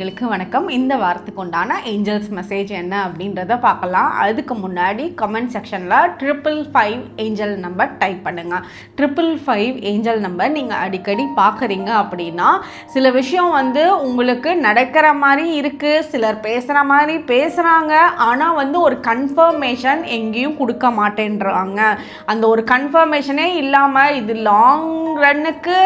நேயர்களுக்கு வணக்கம். இந்த வாரத்துக்கு உண்டான ஏஞ்சல்ஸ் மெசேஜ் என்ன அப்படின்றத பார்க்கலாம். அதுக்கு முன்னாடி கமெண்ட் செக்ஷனில் 555 ஏஞ்சல் நம்பர் டைப் பண்ணுங்கள். 555 ஏஞ்சல் நம்பர் நீங்கள் அடிக்கடி பார்க்குறீங்க அப்படின்னா சில விஷயம் உங்களுக்கு நடக்கிற மாதிரி இருக்குது, சிலர் பேசுகிற மாதிரி பேசுகிறாங்க, ஆனால் ஒரு கன்ஃபர்மேஷன் எங்கேயும் கொடுக்க மாட்டேன்றாங்க. அந்த ஒரு கன்ஃபர்மேஷனே இல்லாமல் இது லாங் ரன்னுக்கு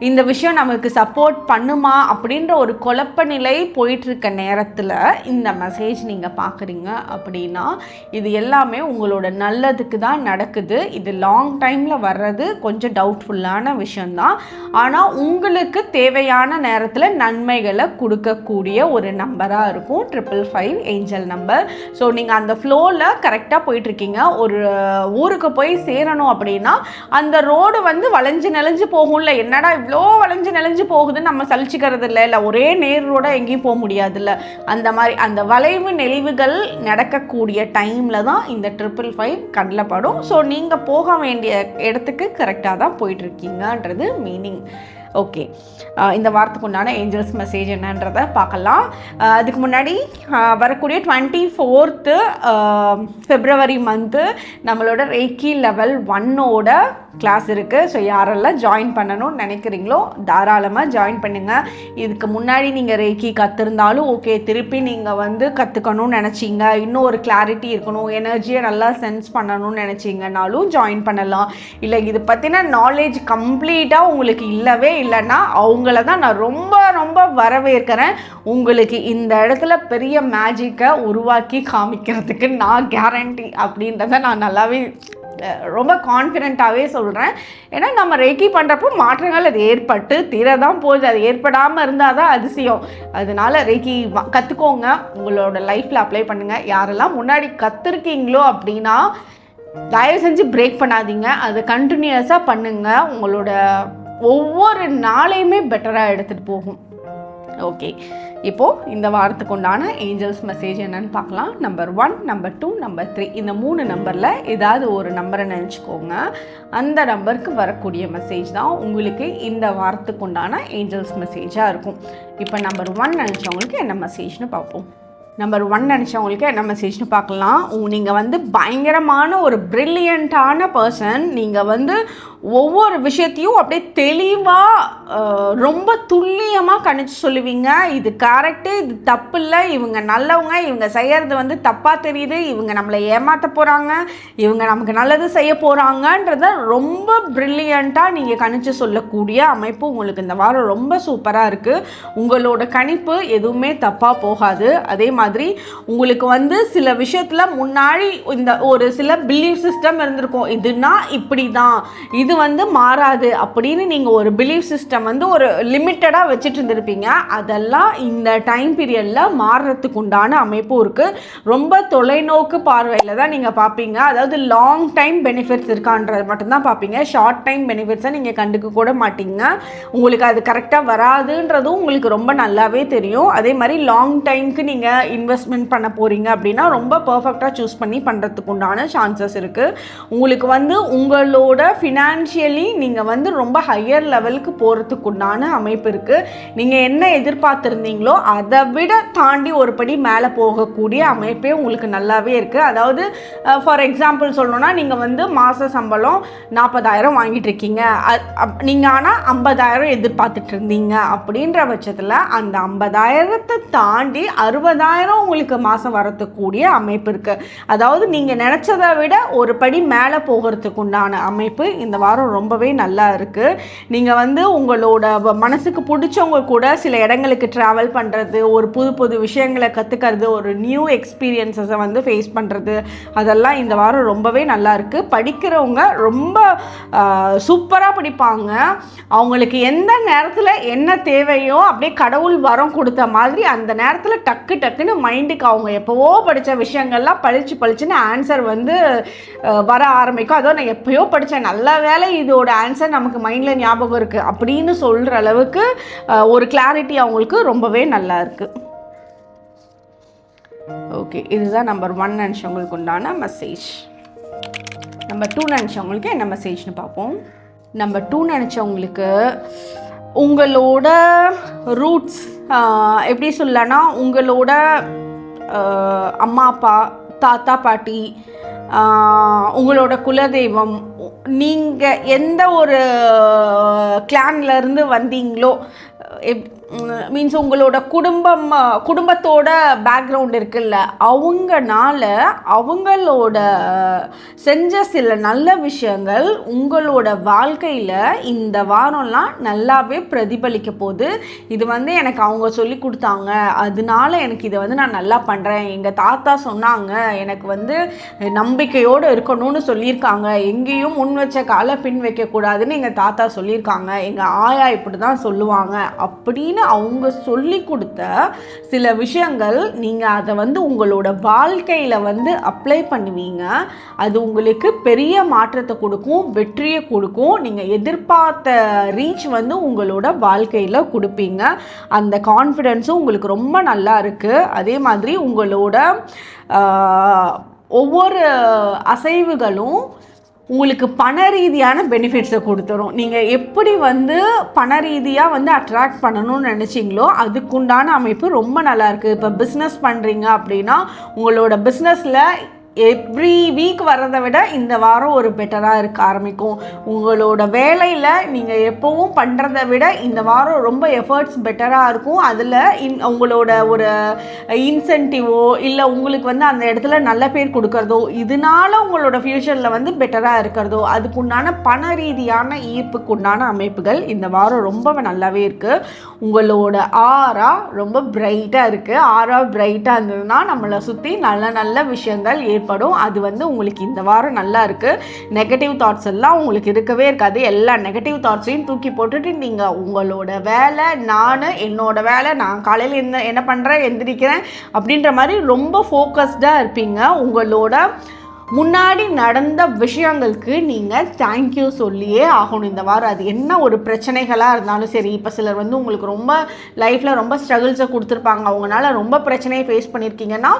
இந்த விஷயம் நமக்கு சப்போர்ட் பண்ணுமா அப்படின்ற ஒரு குழப்ப நிலை போயிட்டுருக்க நேரத்தில் இந்த மெசேஜ் நீங்கள் பார்க்குறீங்க அப்படின்னா இது எல்லாமே உங்களோட நல்லதுக்கு தான் நடக்குது. இது லாங் டைமில் வர்றது கொஞ்சம் டவுட்ஃபுல்லான விஷயந்தான், ஆனால் உங்களுக்கு தேவையான நேரத்தில் நன்மைகளை கொடுக்கக்கூடிய ஒரு நம்பராக இருக்கும் 555 ஏஞ்சல் நம்பர். ஸோ நீங்கள் அந்த ஃப்ளோவில் கரெக்டாக போயிட்டுருக்கீங்க. ஒரு ஊருக்கு போய் சேரணும் அப்படின்னா அந்த ரோடு வளைஞ்சு நெளிஞ்சு போகும்ல, என்னடா இவ்வளோ வளைஞ்சு நெளிஞ்சு போகுதுன்னு நம்ம சலிச்சுக்கிறது இல்லை ஒரே நேரோட எங்கேயும் போக முடியாதுல்ல, அந்த மாதிரி அந்த வளைவு நெளிவுகள் நடக்கக்கூடிய டைமில் தான் இந்த 555 கண்ணில் படும். ஸோ நீங்கள் போக வேண்டிய இடத்துக்கு கரெக்டாக தான் போயிட்டுருக்கீங்கன்றது மீனிங். ஓகே, இந்த வாரத்துக்கு உண்டான ஏஞ்சல்ஸ் மெசேஜ் என்னன்றதை பார்க்கலாம். அதுக்கு முன்னாடி வரக்கூடிய 24th February மந்த்து நம்மளோட ரேக்கி லெவல் 1ஓட கிளாஸ் இருக்குது. ஸோ யாரெல்லாம் ஜாயின் பண்ணணும்னு நினைக்கிறீங்களோ தாராளமாக ஜாயின் பண்ணுங்கள். இதுக்கு முன்னாடி நீங்கள் ரேக்கி கற்றுருந்தாலும் ஓகே, திருப்பி நீங்கள் கற்றுக்கணும்னு நினச்சிங்க, இன்னும் ஒரு கிளாரிட்டி இருக்கணும், எனர்ஜியை நல்லா சென்ஸ் பண்ணணும்னு நினச்சிங்கனாலும் ஜாயின் பண்ணலாம். இல்லை இது பற்றின நாலேஜ் கம்ப்ளீட்டாக உங்களுக்கு இல்லவே இல்லைன்னா அவங்கள தான் நான் ரொம்ப ரொம்ப வரவேற்கிறேன். உங்களுக்கு இந்த இடத்துல பெரிய மேஜிக்கை உருவாக்கி காமிக்கிறதுக்கு நான் கேரண்டி அப்படின்றத நான் நல்லாவே ரொம்ப கான்ஃபிடென்ட்டாகவே சொல்கிறேன். ஏன்னா நம்ம ரேக்கி பண்ணுறப்போ மாற்றங்கள் அது ஏற்பட்டு தீரதான் போகுது, அது ஏற்படாமல் இருந்தால் தான் அதிசயம். அதனால ரேக்கி கற்றுக்கோங்க, உங்களோட லைஃப்பில் அப்ளை பண்ணுங்கள். யாரெல்லாம் முன்னாடி கற்றுருக்கீங்களோ அப்படின்னா தயவு செஞ்சு பிரேக் பண்ணாதீங்க, அது கண்டினியூஸாக பண்ணுங்கள். உங்களோட ஒவ்வொரு நாளையுமே பெட்டராக எடுத்துகிட்டு போகும். ஓகே, இப்போது இந்த வாரத்துக்கு உண்டான ஏஞ்சல்ஸ் மெசேஜ் என்னன்னு பார்க்கலாம். நம்பர் 1, நம்பர் 2, நம்பர் 3 இந்த 3 நம்பரில் ஏதாவது ஒரு நம்பரை நினச்சிக்கோங்க. அந்த நம்பருக்கு வரக்கூடிய மெசேஜ் தான் உங்களுக்கு இந்த வாரத்துக்கு உண்டான ஏஞ்சல்ஸ் மெசேஜாக இருக்கும். இப்போ நம்பர் 1 நினச்சவங்களுக்கு என்ன மெசேஜ்னு பார்ப்போம். நம்பர் 1 நினச்சவங்களுக்கு என்ன மெசேஜ்னு பார்க்கலாம். நீங்கள் பயங்கரமான ஒரு ப்ரில்லியண்ட்டான பர்சன். நீங்கள் ஒவ்வொரு விஷயத்தையும் அப்படியே தெளிவாக ரொம்ப துல்லியமாக கணிச்சு சொல்லுவீங்க. இது கரெக்டு, இது தப்பு இல்லை, இவங்க நல்லவங்க, இவங்க செய்கிறது தப்பாக தெரியுது, இவங்க நம்மளை ஏமாற்ற போகிறாங்க, இவங்க நமக்கு நல்லது செய்ய போகிறாங்கன்றத ரொம்ப ப்ரில்லியண்ட்டாக நீங்கள் கணிச்சு சொல்லக்கூடிய அமைப்பு உங்களுக்கு இந்த வாரம் ரொம்ப சூப்பராக இருக்குது. உங்களோட கணிப்பு எதுவுமே தப்பாக போகாது. அதே மாதிரி உங்களுக்கு சில விஷயத்தில் முன்னாடி இந்த ஒரு சில பிலீஃப் சிஸ்டம் இருந்திருக்கும், இதுனா இப்படி தான், இது மாறாது அப்படின்னு நீங்கள் ஒரு பிலீஃப் சிஸ்டம் ஒரு லிமிட்டடாக வச்சுட்டு இருந்திருப்பீங்க. அதெல்லாம் இந்த டைம் பீரியடில் மாறுறதுக்கு உண்டான அமைப்பும் இருக்குது. ரொம்ப தொலைநோக்கு பார்வையில் தான் நீங்கள் பார்ப்பீங்க. அதாவது லாங் டைம் பெனிஃபிட்ஸ் இருக்கான்றது மட்டும்தான் பார்ப்பீங்க. ஷார்ட் டைம் பெனிஃபிட்ஸை நீங்கள் கண்டுக்க கூட மாட்டீங்க. உங்களுக்கு அது கரெக்டாக வராதுன்றதும் உங்களுக்கு ரொம்ப நல்லாவே தெரியும். அதே மாதிரி லாங் டைமுக்கு நீங்கள் இன்வெஸ்ட்மெண்ட் பண்ண போகிறீங்க அப்படின்னா ரொம்ப பர்ஃபெக்டாக சூஸ் பண்ணி பண்ணுறதுக்கு உண்டான சான்சஸ் இருக்குது. உங்களுக்கு உங்களோட ஃபினான்ஷியலி நீங்கள் ரொம்ப ஹையர் லெவலுக்கு போகிறதுக்கு உண்டான அமைப்பு இருக்குது. நீங்கள் என்ன எதிர்பார்த்துருந்தீங்களோ அதை விட தாண்டி ஒரு படி மேலே போகக்கூடிய அமைப்பே உங்களுக்கு நல்லாவே இருக்குது. அதாவது ஃபார் எக்ஸாம்பிள் சொல்லணும்னா நீங்கள் மாத சம்பளம் 40,000 வாங்கிட்டு இருக்கீங்க, நீங்கள் ஆனால் 50,000 எதிர்பார்த்துட்டு இருந்தீங்க. அப்படின்ற பட்சத்தில் அந்த 50,000 தாண்டி 60,000 உங்களுக்கு மாதம் வரத்துக்கூடிய அமைப்பு இருக்குது. அதாவது நீங்கள் நினச்சதை விட ஒரு படி மேலே போகிறதுக்கு உண்டான அமைப்பு இந்த வாரம் ரொம்பவே நல்லா இருக்குது. நீங்கள் உங்களோட மனசுக்கு பிடிச்சவங்க கூட சில இடங்களுக்கு ட்ராவல் பண்ணுறது, ஒரு புது புது விஷயங்களை கற்றுக்கிறது, ஒரு நியூ எக்ஸ்பீரியன்ஸஸை ஃபேஸ் பண்ணுறது, அதெல்லாம் இந்த வாரம் ரொம்பவே நல்லா இருக்குது. படிக்கிறவங்க ரொம்ப சூப்பராக படிப்பாங்க. அவங்களுக்கு எந்த நேரத்தில் என்ன தேவையோ அப்படியே கடவுள் வரம் கொடுத்த மாதிரி அந்த நேரத்தில் டக்குன்னு மைண்டுக்கு அவங்க எப்போவோ படித்த விஷயங்கள்லாம் பளிச்சுன்னு ஆன்சர் வர ஆரம்பிக்கும். அதோ நான் எப்போயோ படித்தேன், நல்ல வேலை இதோட ஆன்சர் நமக்கு மைண்டில் ஞாபகம் இருக்குது அப்படின்னு சொல்கிற அளவுக்கு ஒரு கிளாரிட்டி அவங்களுக்கு ரொம்பவே நல்லா இருக்குது. ஓகே, இதுதான் நம்பர் 1 நினச்சவங்களுக்கு உண்டான மெசேஜ். நம்பர் 2 நினச்சவங்களுக்கு என்ன மெசேஜ்னு பார்ப்போம். நம்பர் 2 நினச்சவங்களுக்கு உங்களோட ரூட்ஸ் எப்படி சொல்லனா, உங்களோட அம்மா அப்பா, தாத்தா பாட்டி, உங்களோட குலதெய்வம், நீங்கள் எந்த ஒரு கிளான்லேருந்து வந்தீங்களோ, மீன்ஸ் உங்களோட குடும்பத்தோட பேக்ரவுண்ட் இருக்குல்ல, அவங்களோட செஞ்ச சில நல்ல விஷயங்கள் உங்களோட வாழ்க்கையில் இந்த வாரம்லாம் நல்லாவே பிரதிபலிக்க போகுது. இது எனக்கு அவங்க சொல்லி கொடுத்தாங்க, அதனால எனக்கு இதை நான் நல்லா பண்ணுறேன். எங்கள் தாத்தா சொன்னாங்க, எனக்கு நம்பிக்கையோடு இருக்கணும்னு சொல்லியிருக்காங்க, எங்கேயும் முன் வச்ச காலை பின் வைக்கக்கூடாதுன்னு எங்கள் தாத்தா சொல்லியிருக்காங்க, எங்கள் ஆயா இப்படி தான் சொல்லுவாங்க அப்படின்னு அவங்க சொல்லி கொடுத்த சில விஷயங்கள் நீங்கள் அதை உங்களோட வாழ்க்கையில் அப்ளை பண்ணுவீங்க. அது உங்களுக்கு பெரிய மாற்றத்தை கொடுக்கும், வெற்றியை கொடுக்கும். நீங்கள் எதிர்பார்த்த ரீச் உங்களோட வாழ்க்கையில் கொடுப்பீங்க. அந்த கான்ஃபிடென்ஸும் உங்களுக்கு ரொம்ப நல்லா இருக்குது. அதே மாதிரி உங்களோட ஒவ்வொரு அசைவுகளும் உங்களுக்கு பண ரீதியான பெனிஃபிட்ஸை கொடுத்துரும். நீங்கள் எப்படி பண ரீதியாக அட்ராக்ட் பண்ணணும்னு நினச்சிங்களோ அதுக்குண்டான அமைப்பு ரொம்ப நல்லாயிருக்கு. இப்போ பிஸ்னஸ் பண்ணுறீங்க அப்படின்னா உங்களோட பிஸ்னஸில் எவ்ரி வீக் வர்றதை விட இந்த வாரம் ஒரு பெட்டராக இருக்க ஆரம்பிக்கும். உங்களோட வேலையில் நீங்கள் எப்போவும் பண்ணுறதை விட இந்த வாரம் ரொம்ப எஃபர்ட்ஸ் பெட்டராக இருக்கும். அதில் உங்களோட ஒரு இன்சென்டிவோ இல்லை உங்களுக்கு அந்த இடத்துல நல்ல பேர் கொடுக்கறதோ, இதனால உங்களோட ஃப்யூச்சரில் பெட்டராக இருக்கிறதோ, அதுக்குண்டான பண ரீதியான ஈர்ப்புக்குண்டான அமைப்புகள் இந்த வாரம் ரொம்ப நல்லாவே இருக்குது. உங்களோட ஆரா ரொம்ப பிரைட்டாக இருக்குது. ஆரா பிரைட்டாக இருந்ததுன்னா நம்மளை சுற்றி நல்ல நல்ல விஷயங்கள் ஏற்படும். அது உங்களுக்கு இந்த வாரம் நல்லா இருக்குது. நெகட்டிவ் தாட்ஸ் எல்லாம் உங்களுக்கு இருக்கவே இருக்காது. எல்லா நெகட்டிவ் தாட்ஸையும் தூக்கி போட்டுட்டு நீங்கள் உங்களோட வேலை, என்னோட வேலை, நான் காலையில் என்ன பண்ணுறேன், எந்திரிக்கிறேன் அப்படின்ற மாதிரி ரொம்ப ஃபோக்கஸ்டாக இருப்பீங்க. உங்களோட முன்னாடி நடந்த விஷயங்களுக்கு நீங்கள் தேங்க்யூ சொல்லியே ஆகணும் இந்த வாரம். அது என்ன ஒரு பிரச்சனைகளாக இருந்தாலும் சரி. இப்போ சிலர் உங்களுக்கு ரொம்ப லைஃப்பில் ரொம்ப ஸ்ட்ரகிள்ஸை கொடுத்துருப்பாங்க, அவங்களால ரொம்ப பிரச்சனையை ஃபேஸ் பண்ணியிருக்கீங்கன்னா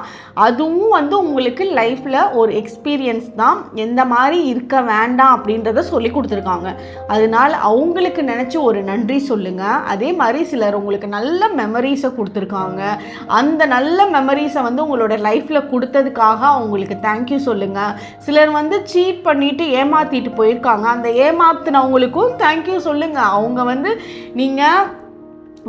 அதுவும் உங்களுக்கு லைஃப்பில் ஒரு எக்ஸ்பீரியன்ஸ் தான். எந்த மாதிரி இருக்க வேண்டாம் அப்படின்றத சொல்லி கொடுத்துருக்காங்க. அதனால் அவங்களுக்கு நினச்சி ஒரு நன்றி சொல்லுங்கள். அதே மாதிரி சிலர் உங்களுக்கு நல்ல மெமரிஸை கொடுத்துருக்காங்க. அந்த நல்ல மெமரிஸை உங்களோட லைஃப்பில் கொடுத்ததுக்காக அவங்களுக்கு தேங்க்யூ சொல்லுங்கள். சிலர் சீட் பண்ணிட்டு ஏமாத்திட்டு போயிருக்காங்க, அந்த ஏமாத்தினவங்களுக்கும் தேங்க்யூ சொல்லுங்க. அவங்க நீங்கள்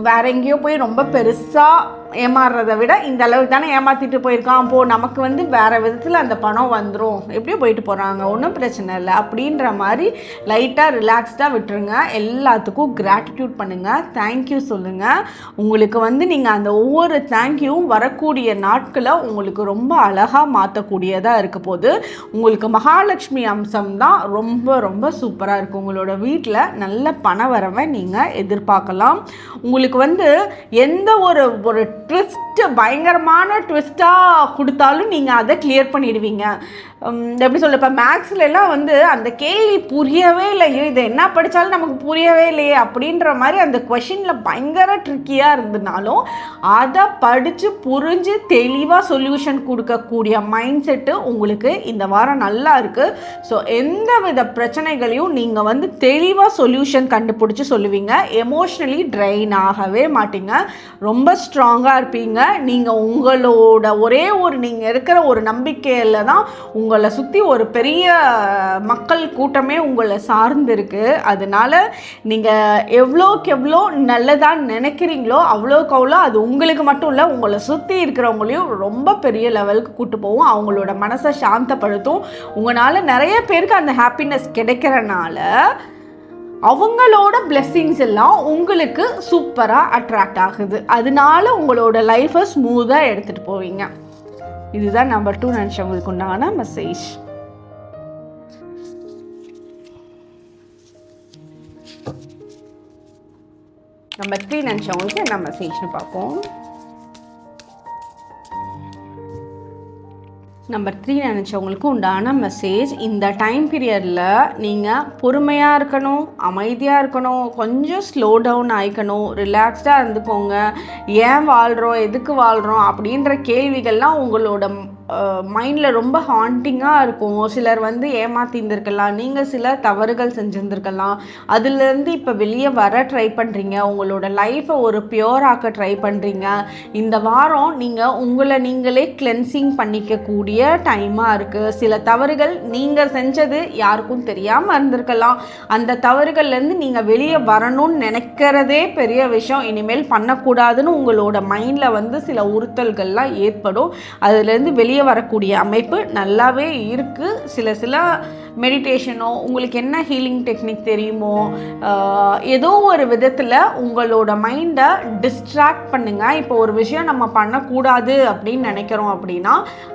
வேற எங்கேயோ போய் ரொம்ப பெருசாக ஏமாறுறதை விட இந்த அளவுக்கு தானே ஏமாற்றிட்டு போயிருக்கான், அப்போது நமக்கு வேறு விதத்தில் அந்த பணம் வந்துடும், எப்படியோ போயிட்டு போகிறாங்க, ஒன்றும் பிரச்சனை இல்லை அப்படின்ற மாதிரி லைட்டாக ரிலாக்ஸ்டாக விட்டுருங்க. எல்லாத்துக்கும் கிராட்டிடியூட் பண்ணுங்கள், தேங்க்யூ சொல்லுங்கள். உங்களுக்கு நீங்கள் அந்த ஒவ்வொரு தேங்க்யூவும் வரக்கூடிய நாட்களை உங்களுக்கு ரொம்ப அழகாக மாற்றக்கூடியதாக இருக்க போது. உங்களுக்கு மகாலட்சுமி அம்சம் தான் ரொம்ப ரொம்ப சூப்பராக இருக்கும். உங்களோட வீட்டில் நல்ல பண வரவை நீங்கள் எதிர்பார்க்கலாம். உங்களுக்கு எந்த ஒரு ட்விஸ்ட்டு, பயங்கரமான ட்விஸ்ட்டாக கொடுத்தாலும் நீங்கள் அதை கிளியர் பண்ணிடுவீங்க. எப்படி சொல்ல, இப்போ மேக்ஸ்லாம் அந்த கேள்வி புரியவே இல்லையோ, இதை என்ன படித்தாலும் நமக்கு புரியவே இல்லையே அப்படின்ற மாதிரி அந்த கொஷினில் பயங்கர ட்ரிக்கியாக இருந்ததுனாலும் அதை படித்து புரிஞ்சு தெளிவாக சொல்யூஷன் கொடுக்கக்கூடிய மைண்ட் செட்டு உங்களுக்கு இந்த வாரம் நல்லா இருக்குது. ஸோ எந்த வித பிரச்சனைகளையும் நீங்கள் தெளிவாக சொல்யூஷன் கண்டுபிடிச்சி சொல்லுவீங்க. எமோஷ்னலி ட்ரைன் ஆகவே மாட்டீங்க, ரொம்ப ஸ்ட்ராங்காக இருப்பீங்க. நீங்கள் உங்களோட நீங்கள் இருக்கிற ஒரு நம்பிக்கையில் தான் உங்களை சுற்றி ஒரு பெரிய மக்கள் கூட்டமே உங்களை சார்ந்திருக்கு. அதனால் நீங்கள் எவ்வளோக்கு எவ்வளோ நல்லதாக நினைக்கிறீங்களோ அவ்வளோக்கு அவ்வளோ அது உங்களுக்கு மட்டும் இல்லை, உங்களை சுற்றி இருக்கிறவங்களையும் ரொம்ப பெரிய லெவலுக்கு கூட்டு போகும். அவங்களோட மனசை சாந்தப்படுத்தும். உங்களால் நிறைய பேருக்கு அந்த ஹாப்பினஸ் கிடைக்கிறனால அவங்களோட பிளெஸ்ஸிங்ஸ் எல்லாம் உங்களுக்கு சூப்பராக அட்ராக்ட் ஆகுது. அதனால உங்களோட லைஃப்பை ஸ்மூத்தாக எடுத்துகிட்டு போவீங்க. இதுதான் நம்பர் 2 நினச்சவங்களுக்கு உண்டான மெசேஜ். நம்பர் 3 நினச்சவங்களுக்கு என்ன மெசேஜ்னு பார்ப்போம். நம்பர் 3 நினச்சவங்களுக்கு உண்டான மெசேஜ், இந்த டைம் பீரியடில் நீங்கள் பொறுமையாக இருக்கணும், அமைதியாக இருக்கணும், கொஞ்சம் ஸ்லோ டவுன் ஆகிக்கணும், ரிலாக்ஸ்டாக இருந்துக்கோங்க. ஏன் வாழ்கிறோம், எதுக்கு வாழ்கிறோம் அப்படின்ற கேள்விகள்லாம் உங்களோட மைண்டில் ரொம்ப ஹாண்டிங்காக இருக்கும். சிலர் வந்து ஏமாத்திருந்திருக்கலாம், நீங்கள் சில தவறுகள் செஞ்சுருந்துருக்கலாம். அதுலேருந்து இப்போ வெளியே வர ட்ரை பண்ணுறீங்க, உங்களோட லைஃப்பை ஒரு பியூர் ஆக்க ட்ரை பண்ணுறீங்க. இந்த வாரம் நீங்கள் உங்களை நீங்களே கிளென்சிங் பண்ணிக்கக்கூடிய டைமாக இருக்குது. சில தவறுகள் நீங்கள் செஞ்சது யாருக்கும் தெரியாமல் இருந்திருக்கலாம். அந்த தவறுகள்லேருந்து நீங்கள் வெளியே வரணும்னு நினைக்கிறதே பெரிய விஷயம். இனிமேல் பண்ணக்கூடாதுன்னு உங்களோட மைண்டில் வந்து சில உறுத்தல்கள்லாம் ஏற்படும். அதுலேருந்து வெளியே வரக்கூடிய அமைப்பு நல்லாவே இருக்குது. சில மெடிடேஷனோ உங்களுக்கு என்ன ஹீலிங் டெக்னிக் தெரியுமோ ஏதோ ஒரு விதத்தில் உங்களோட மைண்டை டிஸ்ட்ராக்ட் பண்ணுங்கள். இப்போ ஒரு விஷயம் நம்ம பண்ணக்கூடாது அப்படின்னு நினைக்கிறோம் அப்படின்னா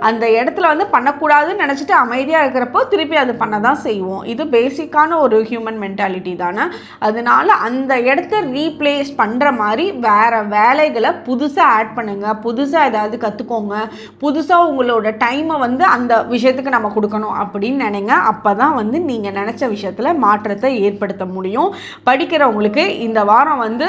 அந்த இடத்துல வந்து பண்ணக்கூடாதுன்னு நினச்சிட்டு அமைதியாக இருக்கிறப்போ திருப்பி அது பண்ண தான் செய்வோம். இது பேசிக்கான ஒரு ஹியூமன் மென்டாலிட்டி தானே. அதனால அந்த இடத்த ரீப்ளேஸ் பண்ணுற மாதிரி வேறு வேலைகளை புதுசாக ஆட் பண்ணுங்கள். புதுசாக ஏதாவது கற்றுக்கோங்க. புதுசாக உங்களோட டைமை வந்து அந்த விஷயத்துக்கு நம்ம கொடுக்கணும் அப்படின்னு நினைங்க. அப்போ தான் வந்து நீங்கள் நினச்ச விஷயத்தில் மாற்றத்தை ஏற்படுத்த முடியும். படிக்கிறவங்களுக்கு இந்த வாரம் வந்து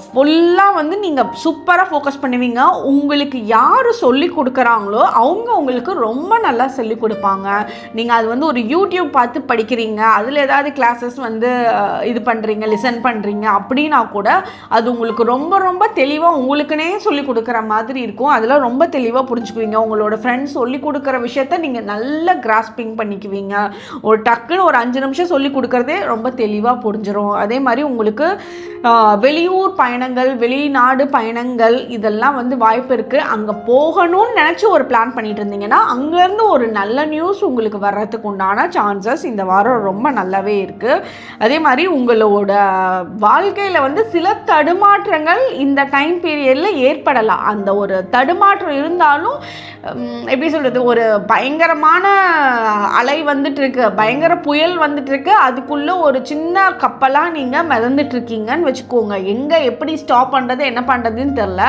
ஃபுல்லாக வந்து நீங்கள் சூப்பராக ஃபோக்கஸ் பண்ணுவீங்க. உங்களுக்கு யார் சொல்லி கொடுக்குறாங்களோ அவங்க உங்களுக்கு ரொம்ப நல்லா சொல்லி கொடுப்பாங்க. நீங்கள் அது வந்து ஒரு யூடியூப் பார்த்து படிக்கிறீங்க, அதில் ஏதாவது கிளாஸஸ் வந்து இது பண்ணுறீங்க, லிசன் பண்ணுறீங்க அப்படின்னா கூட அது உங்களுக்கு ரொம்ப ரொம்ப தெளிவாக உங்களுக்குனே சொல்லி கொடுக்குற மாதிரி இருக்கும். அதில் ரொம்ப தெளிவாக புரிஞ்சுக்குவீங்க. உங்களோட ஃப்ரெண்ட்ஸ் சொல்லி கொடுக்குற விஷயத்த நீங்கள் நல்லா கிராஸ்பிங் பண்ணிக்குவீங்க. ஒரு டக்குன்னு ஒரு 5 நிமிஷம் சொல்லி கொடுக்குறதே ரொம்ப தெளிவாக புரிஞ்சிடும். அதே மாதிரி உங்களுக்கு வெளியூர் பயணங்கள், வெளிநாடு பயணங்கள் இதெல்லாம் வந்து வாய்ப்பு இருக்குது. அங்கே போகணும்னு நினச்சி ஒரு பிளான் பண்ணிட்டு இருந்தீங்கன்னா அங்கேருந்து ஒரு நல்ல நியூஸ் உங்களுக்கு வர்றதுக்கு உண்டான சான்சஸ் இந்த வாரம் ரொம்ப நல்லாவே இருக்குது. அதே மாதிரி உங்களோட வாழ்க்கையில் வந்து சில தடுமாற்றங்கள் இந்த டைம் பீரியடில் ஏற்படலாம். அந்த ஒரு தடுமாற்றம் இருந்தாலும் எப்படி சொல்கிறது, ஒரு பயங்கரமான அலை வந்துட்டுருக்கு, பயங்கர புயல் வந்துட்டுருக்கு, அதுக்குள்ளே ஒரு சின்ன கப்பலாக நீங்கள் மிதந்துட்டுருக்கீங்கன்னு வச்சுக்கோங்க. எங்கே எப்படி ஸ்டாப் பண்ணுறது என்ன பண்ணுறதுன்னு தெரில.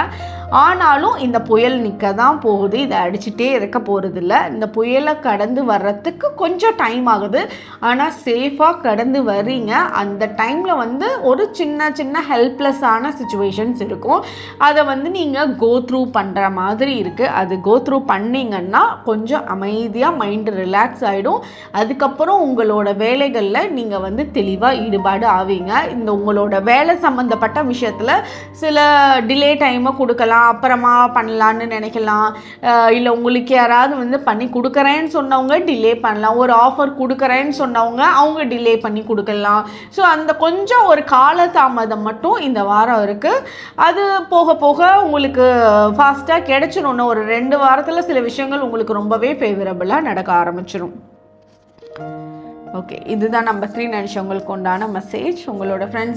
ஆனாலும் இந்த புயல் நிற்க தான் போகுது. இதை அடிச்சுட்டே இருக்க போகிறதில்ல. இந்த புயலை கடந்து வர்றதுக்கு கொஞ்சம் டைம் ஆகுது. ஆனால் சேஃபாக கடந்து வர்றீங்க. அந்த டைமில் வந்து ஒரு சின்ன ஹெல்ப்லெஸ்ஸான சுச்சுவேஷன்ஸ் இருக்கும். அதை வந்து நீங்கள் கோ த்ரூ பண்ணுற மாதிரி இருக்குது. அது கோ த்ரூ பண்ணிங்கன்னா கொஞ்சம் அமைதியாக மைண்டு ரிலாக்ஸ் ஆகிடும். அதுக்கப்புறம் உங்களோட வேலைகளில் நீங்கள் வந்து தெளிவாக ஈடுபாடு ஆவீங்க. இந்த உங்களோட வேலை சம்மந்தப்பட்ட விஷயத்தில் சில டிலே டைமை கொடுக்கலாம், அப்புறமா பண்ணலான்னு நினைக்கலாம். இல்லை உங்களுக்கு யாராவது வந்து பண்ணி கொடுக்குறேன்னு சொன்னவங்க டிலே பண்ணலாம். ஒரு ஆஃபர் கொடுக்குறேன்னு சொன்னவங்க அவங்க டிலே பண்ணி கொடுக்கலாம். ஸோ அந்த கொஞ்சம் ஒரு காலதாமதம் மட்டும் இந்த வாரம் இருக்குது. அது போக போக உங்களுக்கு ஃபாஸ்ட்டாக கிடைச்சிடும். ஒரு 2 வாரத்தில் சில விஷயங்கள் உங்களுக்கு ரொம்பவே ஃபேவரபுளாக நடக்க ஆரம்பிச்சிடும். ஓகே, இதுதான் நம்பர் 3 நினச்சவங்களுக்கு உண்டான மெசேஜ். உங்களோட ஃப்ரெண்ட்ஸ்